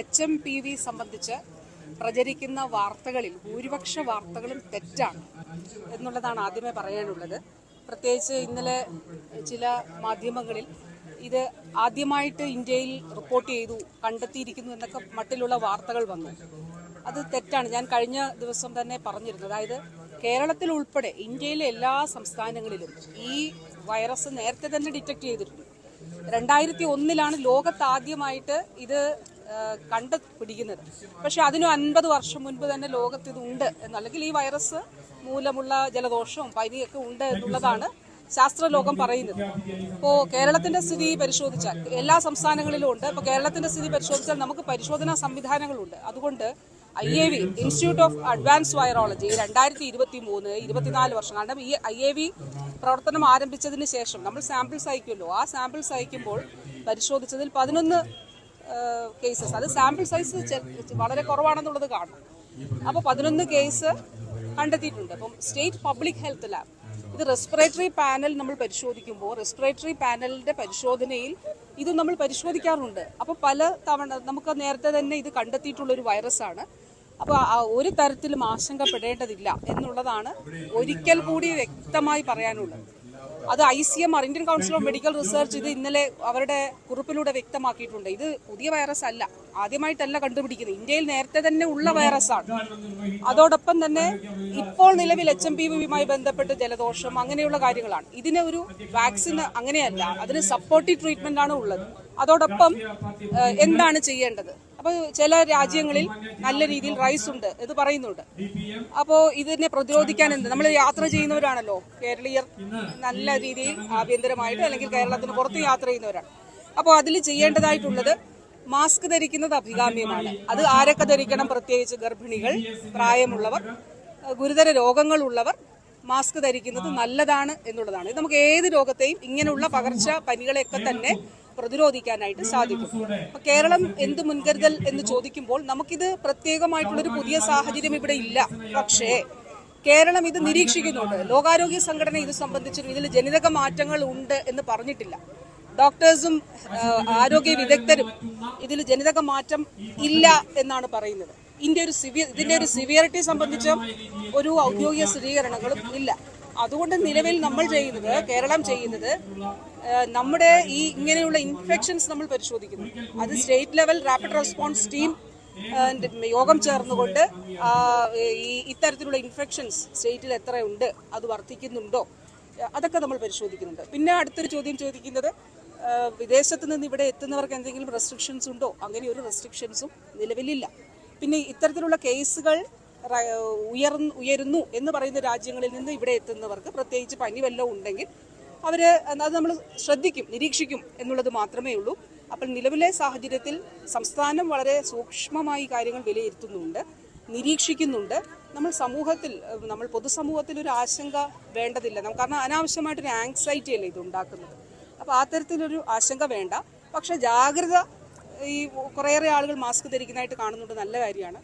HMPV സംബന്ധിച്ച് പ്രചരിക്കുന്ന വാർത്തകളിൽ ഭൂരിപക്ഷ വാർത്തകളും തെറ്റാണ് എന്നുള്ളതാണ് ആദ്യമേ പറയാനുള്ളത്. പ്രത്യേകിച്ച് ഇന്നലെ ചില മാധ്യമങ്ങളിൽ ഇത് ആദ്യമായിട്ട് ഇന്ത്യയിൽ റിപ്പോർട്ട് ചെയ്തു, കണ്ടെത്തിയിരിക്കുന്നു എന്നൊക്കെ മട്ടിലുള്ള വാർത്തകൾ വന്നു. അത് തെറ്റാണ്. ഞാൻ കഴിഞ്ഞ ദിവസം തന്നെ പറഞ്ഞിരുന്നു. അതായത് കേരളത്തിൽ ഉൾപ്പെടെ ഇന്ത്യയിലെ എല്ലാ സംസ്ഥാനങ്ങളിലും ഈ വൈറസ് നേരത്തെ തന്നെ ഡിറ്റക്ട് ചെയ്തിട്ടുണ്ട്. 2001 ലോകത്ത് ആദ്യമായിട്ട് ഇത് കണ്ടുപിടിക്കുന്നത്. പക്ഷെ അതിന് 50 വർഷം മുൻപ് തന്നെ ലോകത്ത് ഇതുണ്ട് എന്നല്ലെങ്കിൽ ഈ വൈറസ് മൂലമുള്ള ജലദോഷവും പനിയൊക്കെ ഉണ്ട് എന്നുള്ളതാണ് ശാസ്ത്രലോകം പറയുന്നത്. ഇപ്പോൾ കേരളത്തിന്റെ സ്ഥിതി പരിശോധിച്ചാൽ എല്ലാ സംസ്ഥാനങ്ങളിലും ഉണ്ട്. ഇപ്പോൾ കേരളത്തിന്റെ സ്ഥിതി പരിശോധിച്ചാൽ നമുക്ക് പരിശോധനാ സംവിധാനങ്ങളുണ്ട്. അതുകൊണ്ട് IAV institute of advance virology 2023-24 വർഷം, കാരണം ഈ IAV പ്രവർത്തനം ആരംഭിച്ചതിന് ശേഷം നമ്മൾ സാമ്പിൾസ് അയക്കുമല്ലോ, ആ സാമ്പിൾസ് അയക്കുമ്പോൾ പരിശോധിച്ചതിൽ 11 കേസസ്, അത് സാമ്പിൾ സൈസ് വളരെ കുറവാണെന്നുള്ളത് കാണും. അപ്പോൾ 11 കേസ് കണ്ടെത്തിയിട്ടുണ്ട്. അപ്പം സ്റ്റേറ്റ് പബ്ലിക് ഹെൽത്ത് ലാബ് ഇത് റെസ്പിറേറ്ററി പാനൽ നമ്മൾ പരിശോധിക്കുമ്പോൾ റെസ്പിറേറ്ററി പാനലിന്റെ പരിശോധനയിൽ ഇത് നമ്മൾ പരിശോധിക്കാറുണ്ട്. അപ്പോൾ പല തവണ നമുക്ക് നേരത്തെ തന്നെ ഇത് കണ്ടെത്തിയിട്ടുള്ളൊരു വൈറസാണ്. അപ്പോൾ ഒരു തരത്തിലും ആശങ്കപ്പെടേണ്ടതില്ല എന്നുള്ളതാണ് ഒരിക്കൽ കൂടി വ്യക്തമായി പറയാനുള്ളത്. അത് ICMR Indian council of medical research ഇത് ഇന്നലെ അവരുടെ കുറിപ്പിലൂടെ വ്യക്തമാക്കിയിട്ടുണ്ട്. ഇത് പുതിയ വൈറസ് അല്ല, ആദ്യമായിട്ടല്ല കണ്ടുപിടിക്കുന്നത്, ഇന്ത്യയിൽ നേരത്തെ തന്നെ ഉള്ള വൈറസാണ്. അതോടൊപ്പം തന്നെ ഇപ്പോൾ നിലവിൽ HMPV-യുമായി ബന്ധപ്പെട്ട് ജലദോഷം അങ്ങനെയുള്ള കാര്യങ്ങളാണ്. ഇതിന് ഒരു വാക്സിൻ അങ്ങനെയല്ല, അതിന് സപ്പോർട്ടീവ് ട്രീറ്റ്മെന്റ് ആണ് ഉള്ളത്. അതോടൊപ്പം എന്താണ് ചെയ്യേണ്ടത്? അപ്പോൾ ചില രാജ്യങ്ങളിൽ നല്ല രീതിയിൽ റൈസ് ഉണ്ട് എന്ന് പറയുന്നുണ്ട്. അപ്പോൾ ഇതിനെ പ്രതിരോധിക്കാൻ നമ്മൾ യാത്ര ചെയ്യുന്നവരാണല്ലോ കേരളീയർ, നല്ല രീതിയിൽ ആഭ്യന്തരമായിട്ട് അല്ലെങ്കിൽ കേരളത്തിന് പുറത്ത് യാത്ര ചെയ്യുന്നവരാണ്. അപ്പോൾ അതിൽ ചെയ്യേണ്ടതായിട്ടുള്ളത് മാസ്ക് ധരിക്കുന്നത് അഭികാമ്യമാണ്. അത് ആരൊക്കെ ധരിക്കണം? പ്രത്യേകിച്ച് ഗർഭിണികൾ, പ്രായമുള്ളവർ, ഗുരുതര രോഗങ്ങളുള്ളവർ മാസ്ക് ധരിക്കുന്നത് നല്ലതാണ് എന്നുള്ളതാണ്. ഇത് നമുക്ക് ഏത് രോഗത്തെയും ഇങ്ങനെയുള്ള പകർച്ച പനികളെയൊക്കെ തന്നെ പ്രതിരോധിക്കാനായിട്ട് സാധിക്കും. അപ്പൊ കേരളം എന്ത് മുൻകരുതൽ എന്ന് ചോദിക്കുമ്പോൾ നമുക്കിത് പ്രത്യേകമായിട്ടുള്ളൊരു പുതിയ സാഹചര്യം ഇവിടെ ഇല്ല. പക്ഷേ കേരളം ഇത് നിരീക്ഷിക്കുന്നുണ്ട്. ലോകാരോഗ്യ സംഘടന ഇത് സംബന്ധിച്ചും ഇതിൽ ജനിതക മാറ്റങ്ങൾ ഉണ്ട് എന്ന് പറഞ്ഞിട്ടില്ല. ഡോക്ടേഴ്സും ആരോഗ്യ വിദഗ്ധരും ഇതിൽ ജനിതക മാറ്റം ഇല്ല എന്നാണ് പറയുന്നത്. ഇതിന്റെ ഒരു സിവിയറിറ്റി സംബന്ധിച്ചും ഒരു ഔദ്യോഗിക സ്ഥിരീകരണങ്ങളും ഇല്ല. അതുകൊണ്ട് നിലവിൽ കേരളം ചെയ്യുന്നത് നമ്മുടെ ഈ ഇങ്ങനെയുള്ള ഇൻഫെക്ഷൻസ് നമ്മൾ പരിശോധിക്കുന്നു. അത് state level rapid response team യോഗം ചേർന്നുകൊണ്ട് ഇത്തരത്തിലുള്ള ഇൻഫെക്ഷൻസ് സ്റ്റേറ്റിൽ എത്രയുണ്ട്, അത് വർദ്ധിക്കുന്നുണ്ടോ, അതൊക്കെ നമ്മൾ പരിശോധിക്കുന്നുണ്ട്. പിന്നെ അടുത്തൊരു ചോദ്യം ചോദിക്കുന്നത് വിദേശത്ത് നിന്ന് ഇവിടെ എത്തുന്നവർക്ക് എന്തെങ്കിലും റെസ്ട്രിക്ഷൻസ് ഉണ്ടോ? അങ്ങനെ ഒരു റെസ്ട്രിക്ഷൻസും നിലവിലില്ല. പിന്നെ ഇത്തരത്തിലുള്ള കേസുകൾ ഉയരുന്നു എന്ന് പറയുന്ന രാജ്യങ്ങളിൽ നിന്ന് ഇവിടെ എത്തുന്നവർക്ക് പ്രത്യേകിച്ച് പനി വല്ലതും ഉണ്ടെങ്കിൽ അത് നമ്മൾ ശ്രദ്ധിക്കും, നിരീക്ഷിക്കും എന്നുള്ളത് മാത്രമേ ഉള്ളൂ. അപ്പോൾ നിലവിലെ സാഹചര്യത്തിൽ സംസ്ഥാനം വളരെ സൂക്ഷ്മമായി കാര്യങ്ങൾ വിലയിരുത്തുന്നുണ്ട്, നിരീക്ഷിക്കുന്നുണ്ട്. നമ്മൾ പൊതുസമൂഹത്തിൽ ഒരു ആശങ്ക വേണ്ടതില്ല. കാരണം അനാവശ്യമായിട്ടൊരു ആങ്സൈറ്റി അല്ലേ ഇത് ഉണ്ടാക്കുന്നത്. അപ്പോൾ ആ തരത്തിലൊരു ആശങ്ക വേണ്ട. പക്ഷെ ജാഗ്രത, ഈ കുറേയേറെ ആളുകൾ മാസ്ക് ധരിക്കുന്നതായിട്ട് കാണുന്നുണ്ട്, നല്ല കാര്യമാണ്.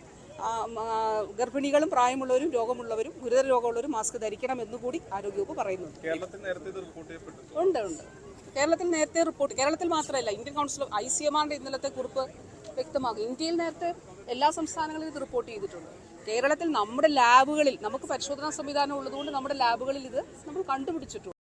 ഗർഭിണികളും പ്രായമുള്ളവരും രോഗമുള്ളവരും ഗുരുതര രോഗമുള്ളവരും മാസ്ക് ധരിക്കണം എന്നുകൂടി ആരോഗ്യവകുപ്പ് പറയുന്നുണ്ട്. ഉണ്ട്. കേരളത്തിൽ നേരത്തെ റിപ്പോർട്ട്, കേരളത്തിൽ മാത്രമല്ല, ഇന്ത്യൻ കൗൺസിൽ ഓഫ് ICMR ഇന്നലത്തെ കുറിപ്പ് വ്യക്തമാകും. ഇന്ത്യയിൽ നേരത്തെ എല്ലാ സംസ്ഥാനങ്ങളിലും ഇത് റിപ്പോർട്ട് ചെയ്തിട്ടുണ്ട്. കേരളത്തിൽ നമ്മുടെ ലാബുകളിൽ നമുക്ക് പരിശോധനാ സംവിധാനം ഉള്ളതുകൊണ്ട് നമ്മുടെ ലാബുകളിൽ ഇത് നമ്മൾ കണ്ടുപിടിച്ചിട്ടുണ്ട്.